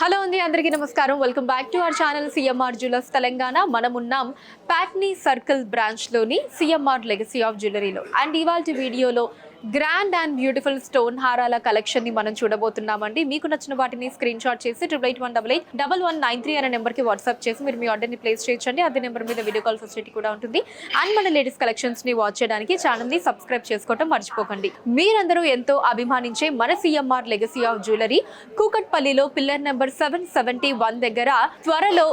Hello అండి, అందరికీ నమస్కారం. Welcome back to our channel CMR jewellers Telangana. మనమున్నాం ప్యాట్నీ సర్కిల్ బ్రాంచ్లోని సిఎంఆర్ లెగసీ ఆఫ్ జ్యువెలరీలో. అండ్ ఇవాళ వీడియోలో గ్రాండ్ అండ్ బ్యూటిఫుల్ స్టోన్ హారాల కలెక్షన్ని మనం చూడబోతున్నామండి. మీకు నచ్చిన వాటిని స్క్రీన్ షాట్ చేసి 8818881193 అనే నెంబర్కి వాట్సాప్ చేసి మీరు మీ ఆర్డర్ని ప్లేస్ చేయొచ్చండి. అదే నెంబర్ మీద వీడియో కాల్ ఫెసిలిటీ కూడా ఉంటుంది. అండ్ మన లేటెస్ట్ కలెక్షన్స్ని వాచ్ చేయడానికి ఛానల్ని సబ్స్క్రైబ్ చేసుకోవడం మర్చిపోకండి. మీరందరూ ఎంతో అభిమానించే మన సిఎంఆర్ లెగసీ ఆఫ్ జ్యువెలరీ కూకట్పల్లిలో పిల్లర్ నెంబర్ 771 దగ్గర త్వరలో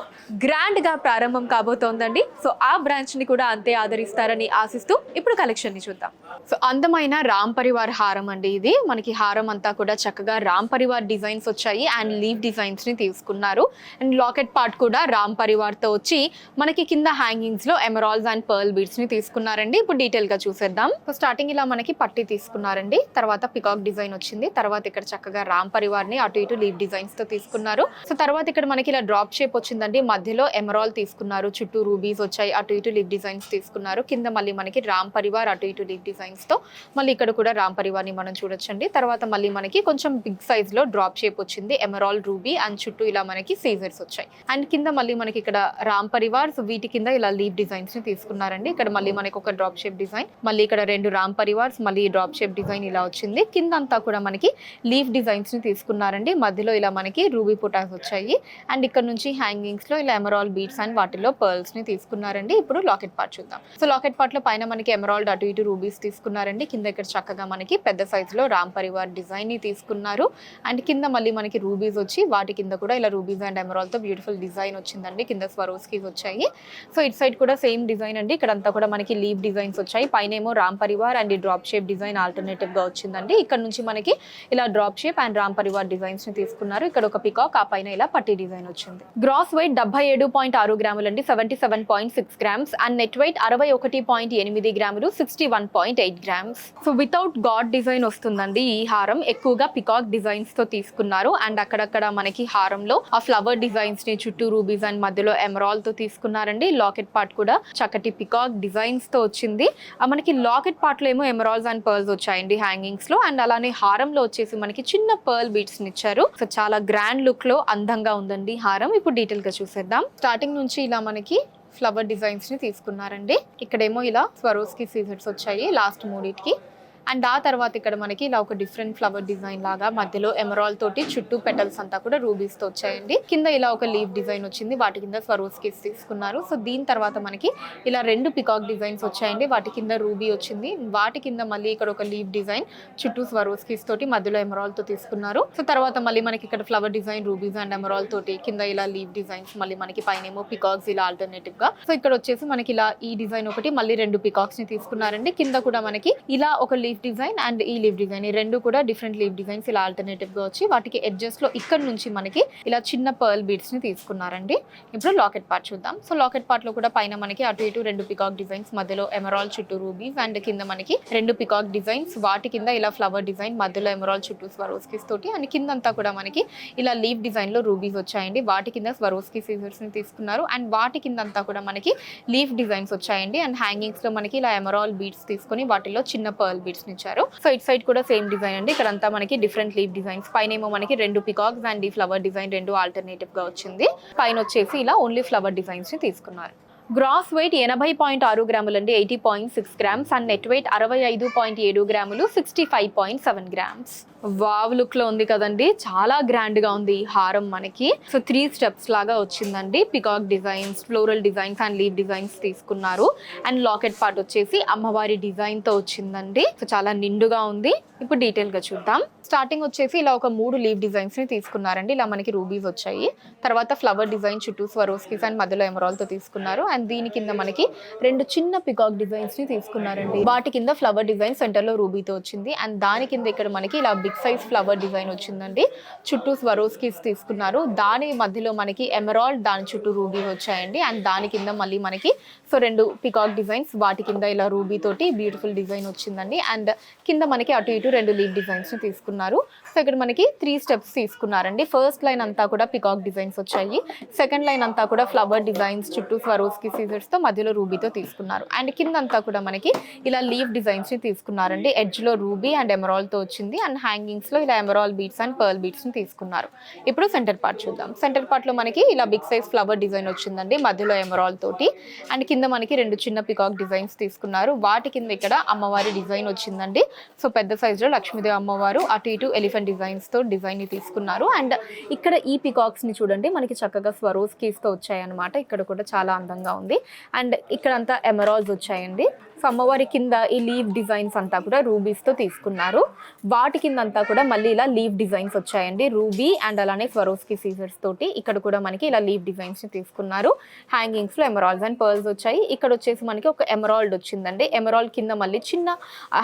గ్రాండ్ గా ప్రారంభం కాబోతోందండి. సో ఆ బ్రాంచ్ ని కూడా అంతే ఆదరిస్తారని ఆశిస్తూ ఇప్పుడు కలెక్షన్ ని చూద్దాం. సో అందమైన రామ్ పరివార్ హారం అండి. ఇది మనకి హారం అంతా కూడా చక్కగా రామ్ పరివార్ డిజైన్స్ వచ్చాయి అండ్ లీవ్ డిజైన్స్ ని తీసుకున్నారు. అండ్ లాకెట్ పార్ట్ కూడా రామ్ పరివార్ తో వచ్చి మనకి కింద హ్యాంగింగ్స్ లో ఎమరాల్డ్స్ అండ్ పర్ల్ బీడ్స్ ని తీసుకున్నారండి. ఇప్పుడు డీటెయిల్ గా చూసేద్దాం. సో స్టార్టింగ్ ఇలా మనకి పట్టి తీసుకున్నారండి, తర్వాత పికాక్ డిజైన్ వచ్చింది, తర్వాత ఇక్కడ చక్కగా రామ్ పరివార్ ని అటు ఇటు లీవ్ డిజైన్స్ తో తీసుకున్నారు. సో తర్వాత ఇక్కడ మనకి ఇలా డ్రాప్ షేప్ వచ్చిందండి, మధ్యలో ఎమరాల్డ్ తీసుకున్నారు, చుట్టూ రూబీస్ వచ్చాయి, అటు ఇటు లీవ్ డిజైన్స్ తీసుకున్నారు. కింద మళ్ళీ మనకి రామ్ పరివార్ అటు ఇటు లీవ్ డిజైన్స్ తో మళ్ళీ ఇక్కడ కూడా రామ్ పరివార్ ని మనం చూడొచ్చండి. తర్వాత మళ్ళీ మనకి కొంచెం బిగ్ సైజ్ లో డ్రాప్ షేప్ వచ్చింది, ఎమరాల్డ్ రూబీ అండ్ చుట్టూ ఇలా మనకి సీజర్స్ వచ్చాయి. అండ్ కింద మళ్ళీ మనకి ఇక్కడ రామ్ పరివార్, వీటి కింద ఇలా లీవ్ డిజైన్స్ ని తీసుకున్నారండి. ఇక్కడ మళ్ళీ మనకి ఒక డ్రాప్ షేప్ డిజైన్, మళ్ళీ ఇక్కడ రెండు రామ్ పరివార్స్, మళ్ళీ డ్రాప్ షేప్ డిజైన్ ఇలా వచ్చింది. కింద అంతా కూడా మనకి లీవ్ డిజైన్స్ ని తీసుకున్నారండి. మధ్యలో ఇలా మనకి రూబీ పుటాస్ వచ్చాయి అండ్ ఇక్కడ నుంచి హ్యాంగింగ్స్ లో ఇలా ఎమరాల్డ్ బీడ్స్ అండ్ వాటిలో పర్ల్స్ ని తీసుకున్నారండి. ఇప్పుడు లాకెట్ పార్ట్ చూద్దాం. సో లాకెట్ పార్ట్ లో పైన మనకి ఎమరాల్డ్ అటు ఇటు రూబీస్ తీసుకున్నారండి. కింద ఇక్కడ చక్కగా మనకి పెద్ద సైజ్ లో రామ్ పరివార్ డిజైన్ ని తీసుకున్నారు. అండ్ కింద మళ్ళీ మనకి రూబీస్ వచ్చి వాటి కింద కూడా ఇలా రూబీస్ అండ్ ఎమరాల్డ్ తో బ్యూటిఫుల్ డిజైన్ వచ్చిందండి. కింద స్వరోస్కీస్ వచ్చాయి. సో ఇటు సైడ్ కూడా సేమ్ డిజైన్ అండి. ఇక్కడ అంతా కూడా మనకి లీవ్ డిజైన్స్ వచ్చాయి. పైన ఏమో రామ్ పరివార్ అండ్ ఈ డ్రాప్ షేప్ డిజైన్ ఆల్టర్నేటివ్ గా వచ్చిందండి. ఇక్కడ నుంచి మనకి ఇలా drop shape and Ram Parivar designs ని తీసుకున్నారు. ఇక్కడ ఒక పికాక్, ఆ పైన ఇలా పట్టి డిజైన్ వచ్చింది. గ్రాస్ వెయిట్ 77.6 గ్రాములు అండి, 77.6 గ్రామ్స్. అండ్ నెట్ వెయిట్ 61.8 గ్రాములు, 61.8 grams. So without God design వస్తుందండి ఈ హారం. ఎక్కువగా పికాక్ డిజైన్స్ తో తీసుకున్నారు. అండ్ అక్కడక్కడ మనకి హారంలో ఆ ఫ్లవర్ డిజైన్స్ ని చుట్టూ రూబీస్ అండ్ మధ్యలో ఎమరాల్డ్ తో తీసుకున్నారండి. లాకెట్ పార్ట్ కూడా చక్కటి పికాక్ డిజైన్స్ తో వచ్చింది. మనకి లాకెట్ పార్ట్ లో ఏమో ఎమరాల్డ్స్ అండ్ పర్ల్స్ వచ్చాయండి హ్యాంగింగ్స్ లో. అండ్ అలానే హారంలో వచ్చేసి మనకి చిన్న పర్ల్ బీట్స్ ని ఇచ్చారు. సో చాలా గ్రాండ్ లుక్ లో అందంగా ఉందండి హారం. ఇప్పుడు డీటెయిల్ గా చూసేద్దాం. స్టార్టింగ్ నుంచి ఇలా మనకి ఫ్లవర్ డిజైన్స్ ని తీసుకున్నారండి. ఇక్కడేమో ఇలా స్వరోస్కి సీజర్స్ వచ్చాయి లాస్ట్ మూడిటికి. అండ్ ఆ తర్వాత ఇక్కడ మనకి ఇలా ఒక డిఫరెంట్ ఫ్లవర్ డిజైన్ లాగా మధ్యలో ఎమరాల్డ్ తోటి చుట్టూ పెటల్స్ అంతా కూడా రూబీస్ తో వచ్చాయండి. కింద ఇలా ఒక లీవ్ డిజైన్ వచ్చింది, వాటి కింద స్వరోస్కిస్ తీసుకున్నారు. సో దీని తర్వాత మనకి ఇలా రెండు పికాక్ డిజైన్స్ వచ్చాయండి, వాటి కింద రూబీ వచ్చింది, వాటి కింద మళ్ళీ ఇక్కడ ఒక లీవ్ డిజైన్ చుట్టూ స్వరోస్కిస్ తోటి మధ్యలో ఎమరాల్డ్ తో తీసుకున్నారు. సో తర్వాత మళ్ళీ మనకి ఇక్కడ flower design rubies and emerald తోటి, కింద ఇలా లీవ్ డిజైన్స్, మళ్ళీ మనకి పైన ఏమో పికాక్స్ ఇలా ఆల్టర్నేటివ్ గా. సో ఇక్కడ వచ్చేసి మనకి ఇలా ఈ డిజైన్ ఒకటి, మళ్ళీ రెండు పికాక్స్ ని తీసుకున్నారండి. కింద కూడా మనకి ఇలా ఒక లీవ్ డిజైన్ అండ్ ఈ లీవ్ డిజైన్, ఈ రెండు కూడా డిఫరెంట్ లీవ్ డిజైన్స్ ఇలా ఆల్టర్నేటివ్ గా వచ్చి వాటికి ఎడ్జెస్ లో ఇక్కడ నుంచి మనకి ఇలా చిన్న పర్ల్ బీడ్స్ ని తీసుకున్నారండి. ఇప్పుడు లాకెట్ పార్ట్ చూద్దాం. సో లాకెట్ పార్ట్ లో కూడా పైన మనకి అటు ఇటు రెండు పికాక్ డిజైన్స్, మధ్యలో ఎమరాల్డ్ చుట్టూ రూబీస్ అండ్ కింద మనకి రెండు పికాక్ డిజైన్స్, వాటి కింద ఇలా ఫ్లవర్ డిజైన్, మధ్యలో ఎమరాల్డ్ చుట్టూ స్వరోస్కిస్ తోటి. అండ్ కింద అంతా కూడా మనకి ఇలా లీవ్ డిజైన్ లో రూబీస్ వచ్చాయండి, వాటి కింద స్వరోస్కి సీజర్స్ ని తీసుకున్నారు. అండ్ వాటి కింద అంతా కూడా మనకి లీవ్ డిజైన్స్ వచ్చాయండి. అండ్ హ్యాంగింగ్స్ లో మనకి ఇలా ఎమరాల్డ్ బీడ్స్ తీసుకొని వాటిలో చిన్న పర్ల్ బీడ్స్ ని ఇచ్చారు. సో ఇట్ సైడ్ కూడా సేమ్ డిజైన్ అండి. ఇక్కడ అంతా మనకి డిఫరెంట్ లీవ్ డిజైన్స్, పైన ఏమో మనకి రెండు పికాక్స్ అండ్ ఈ ఫ్లవర్ డిజైన్ రెండు ఆల్టర్నేటివ్ గా వచ్చింది. పైన వచ్చేసి ఇలా ఓన్లీ ఫ్లవర్ డిజైన్స్ ని తీసుకున్నారు. గ్రాస్ వెయిట్ 80.6 గ్రాములు అండి, 80.6 గ్రామ్స్. అండ్ నెట్ వెయిట్ 65.7 గ్రాములు, 65.7 గ్రామ్స్. వావ్ లుక్ లో ఉంది కదండి, చాలా గ్రాండ్ గా ఉంది ఈ హారం మనకి. సో 3 స్టెప్స్ లాగా వచ్చిందండి. Peacock designs, floral designs and leave designs తీసుకున్నారు. అండ్ లాకెట్ పార్ట్ వచ్చేసి అమ్మవారి డిజైన్ తో వచ్చిందండి. సో చాలా నిండుగా ఉంది. ఇప్పుడు డీటెయిల్ గా చూద్దాం. స్టార్టింగ్ వచ్చేసి ఇలా ఒక 3 లీవ్ డిజైన్స్ ని తీసుకున్నారండి. ఇలా మనకి రూబీస్ వచ్చాయి, తర్వాత ఫ్లవర్ డిజైన్ చుట్టూ స్వరోస్కిస్ అండ్ మధ్యలో ఎమరాల్డ్ తో తీసుకున్నారు. అండ్ దీని కింద మనకి రెండు చిన్న పికాక్ డిజైన్స్ ని తీసుకున్నారండి, వాటి కింద ఫ్లవర్ డిజైన్ సెంటర్ లో రూబీతో వచ్చింది. అండ్ దాని కింద ఇక్కడ మనకి ఇలా బిగ్ సైజ్ ఫ్లవర్ డిజైన్ వచ్చిందండి, చుట్టూ స్వరోస్కిస్ తీసుకున్నారు. దాని మధ్యలో మనకి ఎమరాల్డ్, దాని చుట్టూ రూబీ వచ్చాయండి. అండ్ దాని కింద మళ్ళీ మనకి సో రెండు పికాక్ డిజైన్స్, వాటి కింద ఇలా రూబీ తోటి బ్యూటిఫుల్ డిజైన్ వచ్చిందండి. అండ్ కింద మనకి అటు ఇటు రెండు లీవ్ డిజైన్స్ ని తీసుకున్నారు. సో ఇక్కడ మనకి 3 స్టెప్స్ తీసుకున్నారండి. ఫస్ట్ లైన్ అంతా కూడా పికాక్ డిజైన్స్ వచ్చాయి, సెకండ్ లైన్ అంతా కూడా ఫ్లవర్ డిజైన్స్ చుట్టూ స్వరోస్కి సీజర్స్ తో మధ్యలో రూబీతో తీసుకున్నారు. అండ్ కింద అంతా కూడా మనకి ఇలా లీవ్ డిజైన్స్ ని తీసుకున్నారండి. ఎడ్జ్ లో రూబీ అండ్ ఎమరాల్డ్ తో వచ్చింది. అండ్ హ్యాంగింగ్స్ లో ఇలా emerald beads and pearl beads ని తీసుకున్నారు. ఇప్పుడు సెంటర్ పార్ట్ చూద్దాం. సెంటర్ పార్ట్ లో మనకి ఇలా బిగ్ సైజ్ ఫ్లవర్ డిజైన్ వచ్చిందండి, మధ్యలో ఎమరాల్డ్ తోటి. అండ్ కింద మనకి 2 చిన్న పికాక్ డిజైన్స్ తీసుకున్నారు. వాటి కింద ఇక్కడ అమ్మవారి డిజైన్ వచ్చిందండి. సో పెద్ద సైజ్ లో లక్ష్మీదేవి అమ్మవారు, అటు ఇటు ఎలిఫెంట్ డిజైన్స్ తో డిజైన్ ని తీసుకున్నారు. అండ్ ఇక్కడ ఈ పికాక్స్ ని చూడండి, మనకి చక్కగా స్వరోస్ కీస్ తో వచ్చాయన్నమాట. ఇక్కడ కూడా చాలా అందంగా ఉంది. అండ్ ఇక్కడ అంతా ఎమరాల్డ్స్ వచ్చాయండి. సో అమ్మవారి కింద ఈ లీవ్ డిజైన్స్ అంతా కూడా రూబీస్ తో తీసుకున్నారు. వాటి కింద అంతా కూడా మళ్ళీ ఇలా లీవ్ డిజైన్స్ వచ్చాయండి, రూబీ అండ్ అలానే స్వరోస్కి సీజర్స్ తోటి. ఇక్కడ కూడా మనకి ఇలా లీవ్ డిజైన్స్ ని తీసుకున్నారు. హ్యాంగింగ్స్ లో ఎమరాల్డ్స్ అండ్ పర్ల్స్ వచ్చాయి. ఇక్కడ వచ్చేసి మనకి ఒక ఎమరాల్డ్ వచ్చిందండి. ఎమరాల్డ్ కింద మళ్ళీ చిన్న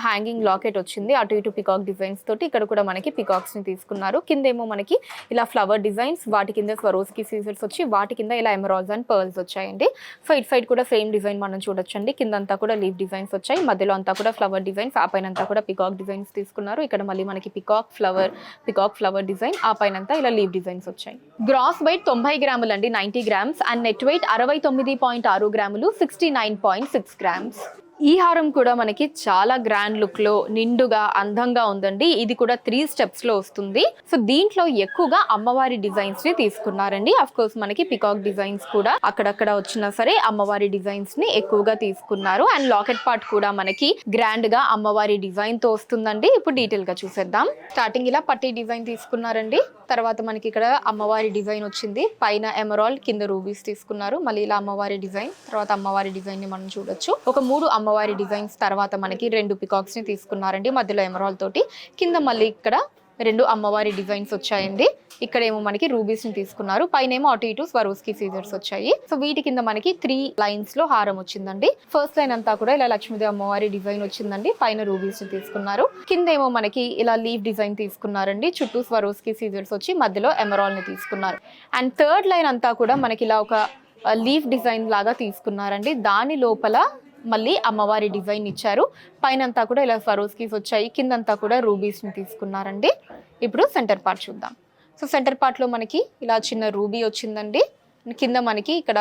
హ్యాంగింగ్ లాకెట్ వచ్చింది, అటు ఇటు పికాక్ డిజైన్స్ తోటి. ఇక్కడ కూడా మనకి పికాక్స్ ని తీసుకున్నారు. కింద ఏమో మనకి ఇలా ఫ్లవర్ డిజైన్స్, వాటి కింద స్వరోస్కి సీజర్స్ వచ్చి, వాటి కింద ఇలా ఎమరాల్డ్స్ అండ్ పర్ల్స్ వచ్చాయండి. సో ఇటు సైడ్ కూడా సేమ్ డిజైన్ మనం చూడొచ్చండి. కింద అంతా కూడా లీవ్ డిజైన్స్ వచ్చాయి, మధ్యలో అంతా కూడా ఫ్లవర్ డిజైన్స్, ఆ పైన అంతా కూడా పికాక్ డిజైన్స్ తీసుకున్నారు. ఇక్కడ మళ్ళీ మనకి పికాక్ ఫ్లవర్ డిజైన్, ఆ పైన అంతా ఇలా లీవ్ డిజైన్స్ వచ్చాయి. గ్రాస్ వెయిట్ 90 గ్రాములు అండి, 90 గ్రామ్స్. అండ్ నెట్ వెయిట్ 69.6 గ్రాములు, 69.6 గ్రామ్స్. ఈ హారం కూడా మనకి చాలా గ్రాండ్ లుక్ లో నిండుగా అందంగా ఉందండి. ఇది కూడా 3 స్టెప్స్ లో వస్తుంది. సో దీంట్లో ఎక్కువగా అమ్మవారి డిజైన్స్ ని తీసుకున్నారండి. అఫ్ కోర్స్ మనకి పికాక్ డిజైన్స్ కూడా అక్కడక్కడ వచ్చినా సరే అమ్మవారి డిజైన్స్ ని ఎక్కువగా తీసుకున్నారు. అండ్ లాకెట్ పార్ట్ కూడా మనకి గ్రాండ్ గా అమ్మవారి డిజైన్ తో వస్తుందండి. ఇప్పుడు డీటెయిల్ గా చూసేద్దాం. స్టార్టింగ్ ఇలా పట్టీ డిజైన్ తీసుకున్నారండి. తర్వాత మనకి ఇక్కడ అమ్మవారి డిజైన్ వచ్చింది, పైన ఎమరాల్డ్, కింద రూబీస్ తీసుకున్నారు. మళ్ళీ ఇలా అమ్మవారి డిజైన్, తర్వాత అమ్మవారి డిజైన్ ని మనం చూడొచ్చు. ఒక 3 అమ్మవారి డిజైన్స్, తర్వాత మనకి 2 పికాక్స్ ని తీసుకున్నారండి, మధ్యలో ఎమరాల్డ్ తోటి. కింద మళ్ళీ ఇక్కడ 2 అమ్మవారి డిజైన్స్ వచ్చాయండి. ఇక్కడ ఏమో మనకి రూబీస్ ని తీసుకున్నారు, పైన ఏమో అటు ఇటు స్వరోస్కి సీజర్స్ వచ్చాయి. సో వీటి కింద మనకి 3 లైన్స్ లో హారం వచ్చిందండి. ఫస్ట్ లైన్ అంతా కూడా ఇలా లక్ష్మీదేవి అమ్మవారి డిజైన్ వచ్చిందండి, పైన రూబీస్ ని తీసుకున్నారు. కింద ఏమో మనకి ఇలా లీవ్ డిజైన్ తీసుకున్నారండి, చుట్టూ స్వరోస్కి సీజర్స్ వచ్చి, మధ్యలో ఎమరాల్డ్ ని తీసుకున్నారు. అండ్ థర్డ్ లైన్ అంతా కూడా మనకి ఇలా ఒక లీవ్ డిజైన్ లాగా తీసుకున్నారండి. దాని లోపల మళ్ళీ అమ్మవారి డిజైన్ ఇచ్చారు, పైన అంతా కూడా ఇలా స్వరోస్కీస్ వచ్చాయి, కిందంతా కూడా రూబీస్ ని తీసుకున్నారండి. ఇప్పుడు సెంటర్ పార్ట్ చూద్దాం. సో సెంటర్ పార్ట్ లో మనకి ఇలా చిన్న రూబీ వచ్చిందండి. కింద మనకి ఇక్కడ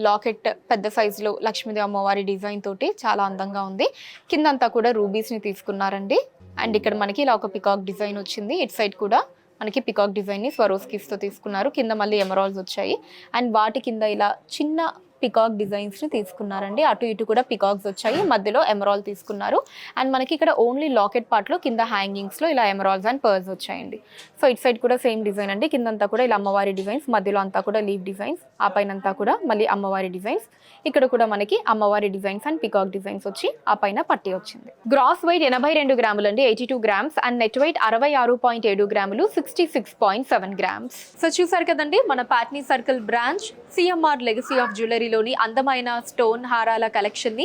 లాకెట్ పెద్ద సైజులో లక్ష్మీదేవి అమ్మవారి డిజైన్ తోటి చాలా అందంగా ఉంది. కిందంతా కూడా రూబీస్ ని తీసుకున్నారండి. అండ్ ఇక్కడ మనకి ఇలా ఒక పికాక్ డిజైన్ వచ్చింది. ఇటు సైడ్ కూడా మనకి పికాక్ డిజైన్ ని స్వరోస్కీస్ తో తీసుకున్నారు. కింద మళ్ళీ ఎమరాల్డ్స్ వచ్చాయి. అండ్ వాటి కింద ఇలా చిన్న పికాక్ డిజైన్స్ ని తీసుకున్నారండి, అటు ఇటు కూడా పికాక్స్ వచ్చాయి, మధ్యలో ఎమరాల్డ్ తీసుకున్నారు. అండ్ మనకి ఇక్కడ ఓన్లీ లాకెట్ పార్ట్ లో కింద హ్యాంగింగ్స్ లో ఇలా ఎమరాల్డ్స్ అండ్ పర్ల్స్ వచ్చాయండి. సో ఇటు సైడ్ కూడా సేమ్ డిజైన్ అండి. కిందంతా కూడా ఇలా అమ్మవారి డిజైన్స్, మధ్యలో అంతా కూడా లీవ్ డిజైన్స్, ఆ పైన అంతా కూడా మళ్ళీ అమ్మవారి డిజైన్స్. ఇక్కడ కూడా మనకి అమ్మవారి డిజైన్స్ అండ్ పికాక్ డిజైన్స్ వచ్చి, ఆ పైన పట్టి వచ్చింది. గ్రాస్ వెయిట్ 82 గ్రాములు అండి, 82 గ్రామ్స్. అండ్ నెట్ వెయిట్ 66.7 గ్రాములు, 66.7 గ్రామ్స్. సో చూసారు కదండి, మన Patny circle branch CMR legacy of జ్యువెలరీలోని అందమైన స్టోన్ హారాల కలెక్షన్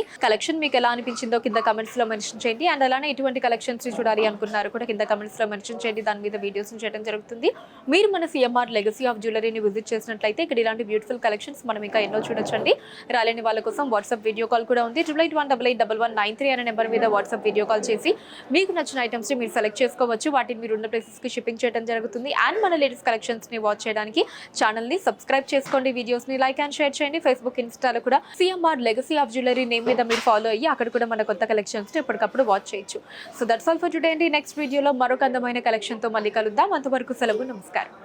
మీకు ఎలా అనిపించిందో కింద కమెంట్స్ లో మెన్షన్ చేయండి. అండ్ అలానే ఎటువంటి కలెక్షన్స్ ని చూడాలి అనుకున్నారు కూడా కింద కమెంట్స్ లో మెన్షన్ చేయండి, దాని మీద వీడియోస్ చేయడం జరుగుతుంది. మీరు మన సిఎంఆర్ లెగసీ ఆఫ్ జ్యువెలరీని విజిట్ చేసినట్లయితే ఇక్కడ ఇలాంటి బ్యూటిఫుల్ కలెక్షన్స్ మనం ఇంకా ఎన్నో చూడొచ్చండి. రాలేని వాళ్ళ కోసం వాట్సాప్ వీడియో కాల్ కూడా ఉంది. 8818881193 అనే నెంబర్ మీద వాట్సాప్ వీడియో కాల్ చేసి మీకు నచ్చిన ఐటమ్స్ ని మీరు సెలెక్ట్ చేసుకోవచ్చు. వాటిని మీరు ఉన్న ప్లేసెస్ కి షిప్పింగ్ చేయడం జరుగుతుంది. అండ్ మన లేటెస్ట్ కలెక్షన్స్ ని వాచ్ చేయడానికి ఛానల్ ని సబ్స్క్రైబ్ చేసుకోండి, వీడియోస్ ని లైక్ అండ్ షేర్ చేయండి. ఫేస్బుక్, ఇన్స్టాలో కూడా CMR legacy of jewellery name మీద మీరు ఫాలో అయ్యి అక్కడ కూడా మన కొత్త కలెక్షన్స్ ని ఎప్పటికప్పుడు వాచ్ చేయొచ్చు. So that's all for today అండి. నెక్స్ట్ వీడియోలో మరొక అందమైన కలెక్షన్ తో మళ్ళీ కలుద్దాం. అంతవరకు సెలవు, నమస్కారం.